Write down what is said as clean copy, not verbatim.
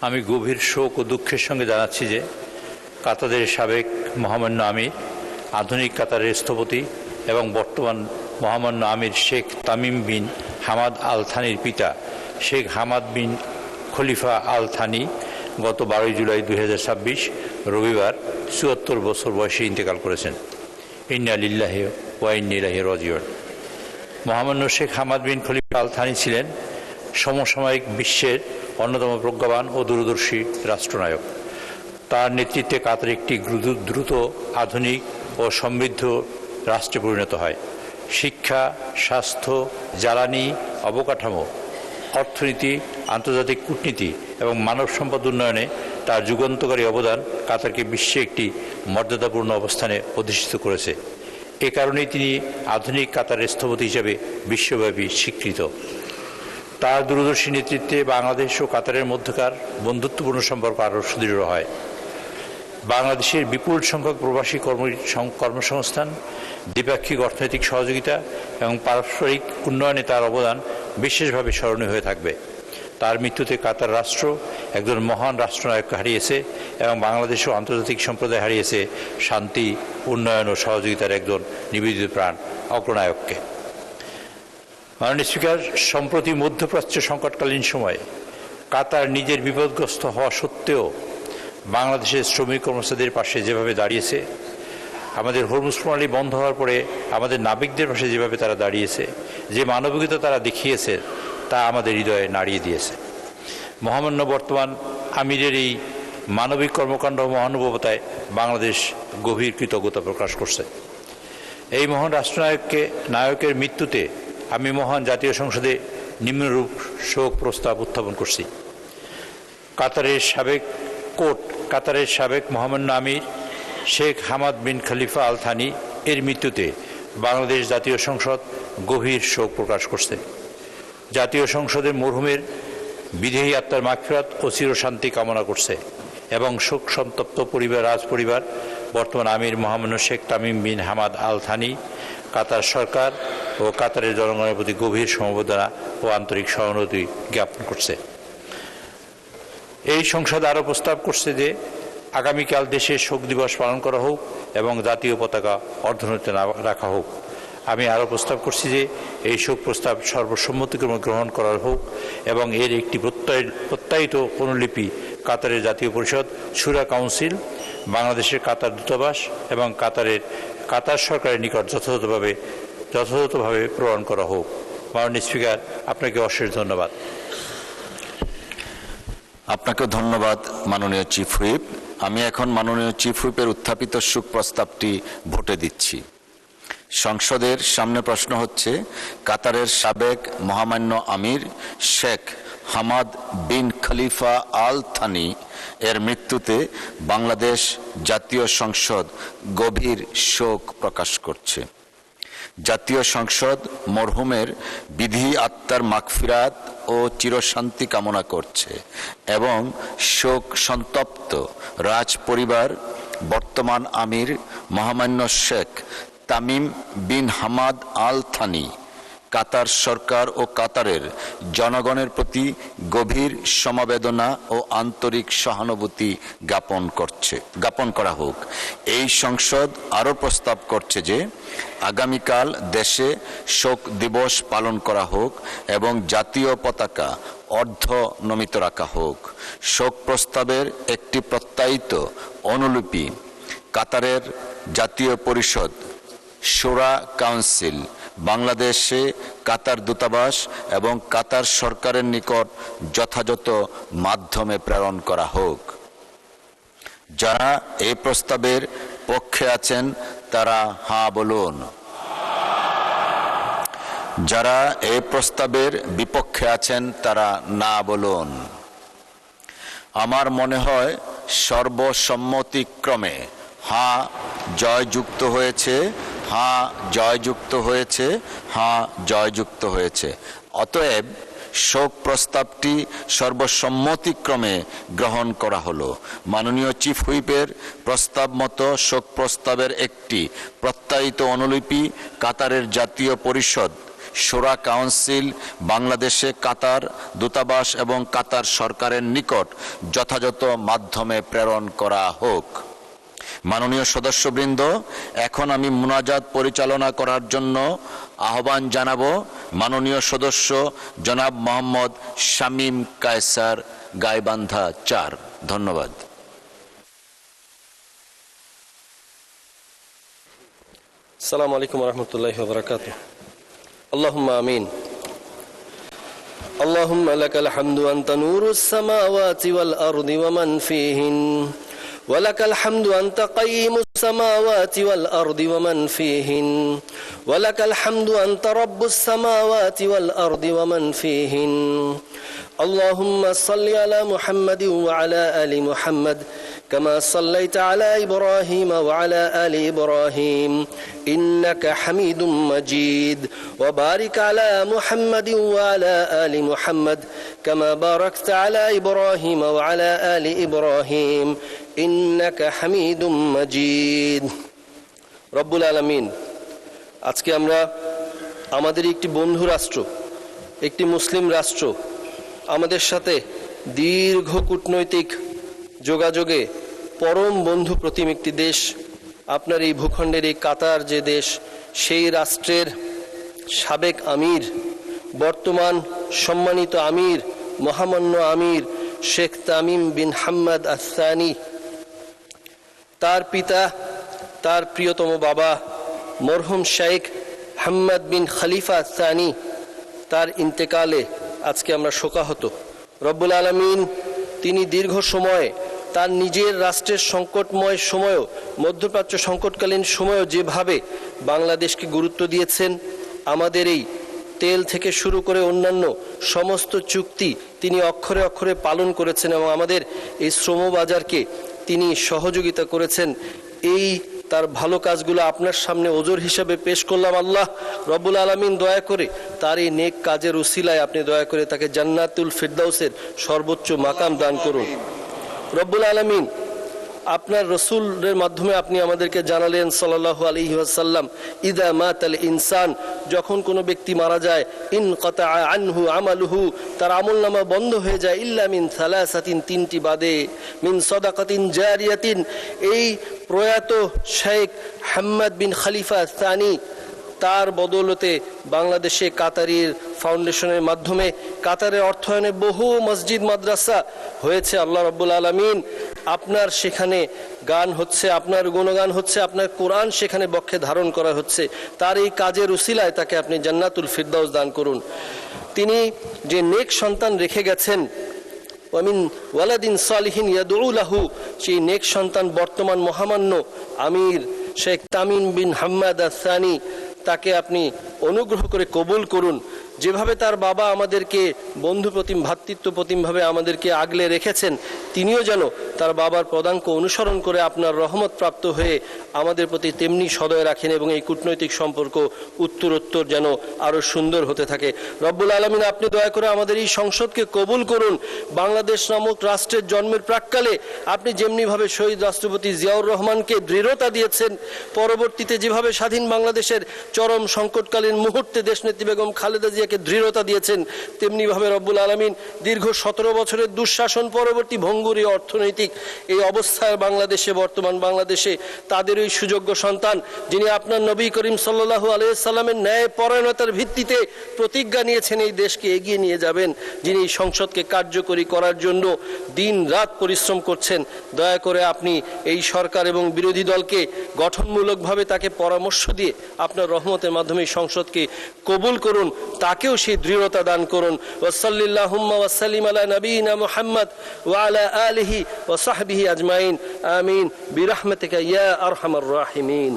আমি গভীর শোক ও দুঃখের সঙ্গে জানাচ্ছি যে কাতারের সাবেক মহামান্য আমির, আধুনিক কাতারের স্থপতি এবং বর্তমান মহামান্য আমির Sheikh Tamim bin Hamad Al থানির পিতা Sheikh Hamad bin Khalifa Al Thani গত 12 জুলাই 2026 রবিবার ৭৪ বছর বয়সে ইন্তেকাল করেছেন। ইন্না লিল্লাহি ওয়া ইন্না ইলাইহি রাজিউন। মহামান্য Sheikh Hamad bin Khalifa Al Thani ছিলেন সমসাময়িক বিশ্বের অন্যতম প্রজ্ঞাবান ও দূরদর্শী রাষ্ট্রনায়ক। তার নেতৃত্বে কাতার একটি দ্রুত আধুনিক ও সমৃদ্ধ রাষ্ট্রে পরিণত হয়। শিক্ষা, স্বাস্থ্য, জ্বালানি, অবকাঠামো, অর্থনীতি, আন্তর্জাতিক কূটনীতি এবং মানব সম্পদ উন্নয়নে তার যুগান্তকারী অবদান কাতারকে বিশ্বে একটি মর্যাদাপূর্ণ অবস্থানে অধিষ্ঠিত করেছে। এ কারণেই তিনি আধুনিক কাতারের স্থপতি হিসেবে বিশ্বব্যাপী স্বীকৃত। তার দূরদর্শী নেতৃত্বে বাংলাদেশ ও কাতারের মধ্যকার বন্ধুত্বপূর্ণ সম্পর্ক আরও সুদৃঢ় হয়। বাংলাদেশের বিপুল সংখ্যক প্রবাসী কর্মসংস্থান, দ্বিপাক্ষিক অর্থনৈতিক সহযোগিতা এবং পারস্পরিক উন্নয়নে তার অবদান বিশেষভাবে স্মরণীয় হয়ে থাকবে। তার মৃত্যুতে কাতার রাষ্ট্র একজন মহান রাষ্ট্রনায়ককে হারিয়েছে এবং বাংলাদেশ ও আন্তর্জাতিক সম্প্রদায় হারিয়েছে শান্তি, উন্নয়ন ও সহযোগিতার একজন নিবেদিত প্রাণ অগ্রনায়ককে। মাননীয় স্পিকার, সম্প্রতি মধ্যপ্রাচ্য সংকটকালীন সময়ে কাতার নিজের বিপদগ্রস্ত হওয়া সত্ত্বেও বাংলাদেশের শ্রমিক কর্মচারীদের পাশে যেভাবে দাঁড়িয়েছে, আমাদের হরমুজ প্রণালী বন্ধ হওয়ার পরে আমাদের নাবিকদের পাশে যেভাবে তারা দাঁড়িয়েছে, যে মানবিকতা তারা দেখিয়েছে, তা আমাদের হৃদয়ে নাড়িয়ে দিয়েছে। মহামান্য বর্তমান আমিরের এই মানবিক কর্মকাণ্ড ও মহানুভবতায় বাংলাদেশ গভীর কৃতজ্ঞতা প্রকাশ করছে। এই মহান রাষ্ট্রনায়কের মৃত্যুতে আমি মহান জাতীয় সংসদে নিম্নরূপ শোক প্রস্তাব উত্থাপন করছি। কাতারের সাবেক মহামান্য আমির Sheikh Hamad bin Khalifa Al Thani এর মৃত্যুতে বাংলাদেশ জাতীয় সংসদ গভীর শোক প্রকাশ করছে। জাতীয় সংসদের মরহুমের বিদেহী আত্মার মাগফিরাত ও চিরশান্তি কামনা করছে এবং শোক সন্তপ্ত রাজপরিবার, বর্তমান আমির মহামান্য Sheikh Tamim bin Hamad Al Thani, Qatar সরকার ও কাতারের জনগণের প্রতি গভীর সমবেদনা ও আন্তরিক সহানুভূতি জ্ঞাপন করছে। এই সংসদ আরও প্রস্তাব করছে যে আগামীকাল দেশে শোক দিবস পালন করা হোক এবং জাতীয় পতাকা অর্ধনৈতিক রাখা হোক। আমি আরও প্রস্তাব করছি যে এই শোক প্রস্তাব সর্বসম্মতিক্রমে গ্রহণ করা হোক এবং এর একটি প্রত্যায়িত অনুলিপি কাতারের জাতীয় পরিষদ, শুরা কাউন্সিল, বাংলাদেশের কাতার দূতাবাস এবং কাতার সরকারের নিকট যথাযথভাবে প্রদান করা হোক। মাননীয় স্পিকার, আপনাকে অশেষ ধন্যবাদ। আপনাকে ধন্যবাদ মাননীয় চিফ হুইপ। আমি এখন মাননীয় চিফ হুইপের উত্থাপিত শোক প্রস্তাবটি ভোটে দিচ্ছি। সংসদের সামনে প্রশ্ন হচ্ছে, কাতারের সাবেক মহামান্য আমির Sheikh Hamad bin Khalifa Al Thani এর মৃত্যুতে বাংলাদেশ জাতীয় সংসদ গভীর শোক প্রকাশ করছে। জাতীয় সংসদ মরহুমের বিদেহী আত্মার মাগফিরাত ও চিরশান্তি কামনা করছে এবং শোক সন্তপ্ত রাজপরিবার, বর্তমান আমির মহামান্য Sheikh Tamim bin Hamad Al Thani, Qatar সরকার ও কাতারের জনগণের প্রতি গভীর সমবেদনা ও আন্তরিক সহানুভূতি জ্ঞাপন করা হোক। এই সংসদ আরও প্রস্তাব করছে যে আগামীকাল দেশে শোক দিবস পালন করা হোক এবং জাতীয় পতাকা অর্ধনমিত রাখা হোক। শোক প্রস্তাবের একটি প্রত্যায়িত অনুলিপি কাতারের জাতীয় পরিষদ, শুরা কাউন্সিল, বাংলাদেশে কাতার দূতাবাস এবং কাতার সরকারের নিকট যথাযথ মাধ্যমে প্রেরণ করা হোক। যারা এই প্রস্তাবের পক্ষে আছেন তারা হাঁ বলুন। যারা এই প্রস্তাবের বিপক্ষে আছেন তারা না বলুন। আমার মনে হয় সর্বসম্মতিক্রমে হাঁ জয়যুক্ত হয়েছে, হাঁ জয়যুক্ত হয়েছে, হাঁ জয়যুক্ত হয়েছে। অতএব শোক প্রস্তাবটি সর্বসম্মতিক্রমে গ্রহণ করা হলো। মাননীয় চিফ হুইপের প্রস্তাব মতো শোক প্রস্তাবের একটি প্রত্যায়িত অনুলিপি কাতারের জাতীয় পরিষদ, শোরা কাউন্সিল বাংলাদেশে কাতার দূতাবাস এবং কাতার সরকারের নিকট যথাযথ মাধ্যমে প্রেরণ করা হোক। মাননীয় সদস্যবৃন্দ, এখন আমি মুনাজাত পরিচালনা করার জন্য আহ্বান জানাবো মাননীয় সদস্য জনাব মোহাম্মদ শামীম কায়সার, গাইবান্ধা 4। ধন্যবাদ। আসসালামু আলাইকুম ওয়া রাহমাতুল্লাহি ওয়া বারাকাতুহু। আল্লাহুম্মা আমিন। আল্লাহুম্মা লাকাল হামদু আনতা নূরুস সামাওয়াতি ওয়াল আরদি ওয়া মান ফীহিন ওয়া লাকাল হামদু আনতা কাইয়্যিমুস সামাওয়াতি ওয়াল আরদি ওয়া মান ফীহিন ওয়া লাকাল হামদু আনতা রাব্বুস সামাওয়াতি ওয়াল আরদি ওয়া মান ফীহিন। আল্লাহুম্মা সাল্লি আলা মুহাম্মাদিন ওয়া আলা আলি মুহাম্মাদ كما صليت على إبراهيم وعلى آل إبراهيم إنك حميد مجيد وبارك على محمد وعلى آل محمد كما باركت على إبراهيم وعلى آل إبراهيم إنك حميد مجيد رب العالمين আজকে আমরা আমাদের একটি বন্ধু রাষ্ট্র, একটি মুসলিম রাষ্ট্র, আমাদের সাথে দীর্ঘ কূটনৈতিক যোগাযোগে পরম বন্ধু প্রতিম একটি দেশ, আপনার এই ভূখণ্ডের এই কাতার যে দেশ, সেই রাষ্ট্রের সাবেক আমির, বর্তমান সম্মানিত আমির, মহামান্য আমির শেখ তামিম বিন হাম্মাদ আস-সানি, তার পিতা, তার প্রিয়তম বাবা মরহুম শেখ হাম্মাদ বিন খলিফা আস-সানি, তার ইন্তেকালে আজকে আমরা শোকাহত। রব্বুল আলামিন তিনি দীর্ঘ সময় তার নিজের রাষ্ট্রের সংকটময় সময়ও, মধ্যপ্রাচ্য সংকটকালীন সময়ও যেভাবে বাংলাদেশকে গুরুত্ব দিয়েছেন, আমাদের এই তেল থেকে শুরু করে অন্যান্য সমস্ত চুক্তি তিনি অক্ষরে অক্ষরে পালন করেছেন এবং আমাদের এই শ্রমবাজারকে তিনি সহযোগিতা করেছেন। এই তার ভালো কাজগুলো আপনার সামনে ওজর হিসাবে পেশ করলাম। আল্লাহ রব্বুল আলামিন দয়া করে তার এই নেক কাজের উসিলায় আপনি দয়া করে তাকে জান্নাতুল ফিরদাউসের সর্বোচ্চ মাকাম দান করুন। রব্বুল আলামিন আপনার রসুলের মাধ্যমে আপনি আমাদেরকে জানালেন সাল্লাল্লাহু আলাইহি ওয়াসাল্লাম, ইদা মাতাল ইনসান, যখন কোনো ব্যক্তি মারা যায়, ইনকাতা আনহু আমালুহু, তার আমলনামা বন্ধ হয়ে যায়, ইল্লা মিন সালাসাতিন, 3টি বাদে, মিন সাদাকাতিন জারিয়াতিন, এই প্রয়াত শেখ হাম্মাদ বিন খলিফা আস-সানি তার বদৌলতে বাংলাদেশে কাতারির ফাউন্ডেশনের মাধ্যমে কাতারের অর্থায়নে বহু মসজিদ মাদ্রাসা হয়েছে। আল্লাহ রাব্বুল আলামিন আপনার সেখানে গান হচ্ছে, আপনার গুণগান হচ্ছে, আপনার কোরআন সেখানে বক্ষে ধারণ করা হচ্ছে। তার এই কাজের উসিলায় তাকে আপনি জান্নাতুল ফিরদাউস দান করুন। তিনি যে নেক সন্তান রেখে গেছেন, ওয়ামিন ওয়ালাদিন সালিহিন ইয়াদউ লাহু, সেই নেক সন্তান বর্তমান মহামান্য আমির শেখ তামিম বিন হাম্মাদ আস-সানি, তাকে আপনি অনুগ্রহ করে কবুল করুন। যেভাবে তার বাবা আমাদেরকে বন্ধুপ্রতিম, ভ্রাতৃত্বপ্রতিমভাবে আমাদেরকে আগলে রেখেছেন, তিনিও যেন তার বাবার পদাঙ্ক অনুসরণ করে আপনার রহমত প্রাপ্ত হয়ে আমাদের প্রতি তেমনি সদয় রাখেন এবং এই কূটনৈতিক সম্পর্ক উত্তরোত্তর যেন আরও সুন্দর হতে থাকে। রব্বুল আলামিন আপনি দয়া করে আমাদের এই সংসদকে কবুল করুন। বাংলাদেশ নামক রাষ্ট্রের জন্মের প্রাক্কালে আপনি যেমনিভাবে শহীদ রাষ্ট্রপতি জিয়াউর রহমানকে দৃঢ়তা দিয়েছেন, পরবর্তীতে যেভাবে স্বাধীন বাংলাদেশের চরম সংকটকালীন মুহূর্তে দেশনেত্রী বেগম খালেদা জিয়াকে দৃঢ়তা দিয়েছেন, তেমনিভাবে রব্বুল আলামিন দীর্ঘ 17 বছরের দুঃশাসন পরবর্তী ভঙ্গুর অর্থনৈতিক এই অবস্থায় বাংলাদেশে, বর্তমান বাংলাদেশে তাদের ওই সুযোগ্য সন্তান যিনি আপনার নবী করিম সাল্লাল্লাহু আলাইহি সাল্লামের ন্যায় পরায়ণতার ভিত্তিতে প্রতিজ্ঞা নিয়েছেন এই দেশকে এগিয়ে নিয়ে যাবেন, যিনি এই সংসদকে কার্যকরী করার জন্য দিন রাত পরিশ্রম করছেন, দয়া করে আপনি এই সরকার এবং বিরোধী দলকে গঠনমূলকভাবে তাকে পরামর্শ দিয়ে আপনার রহমতের মাধ্যমে সংসদকে কবুল করুন, তাকেও সেই দৃঢ়তা দান করুন। ওয়াসাল্লিল্লাহুম্মা ওয়াসাল্লিম আলা নবিয়িনা মুহাম্মদ ওয়া আলা আলিহি ওয়া সাহবিহি আজমাইন, আমিন বিরহমাতিকা ইয়া আরহামার রাহিমিন।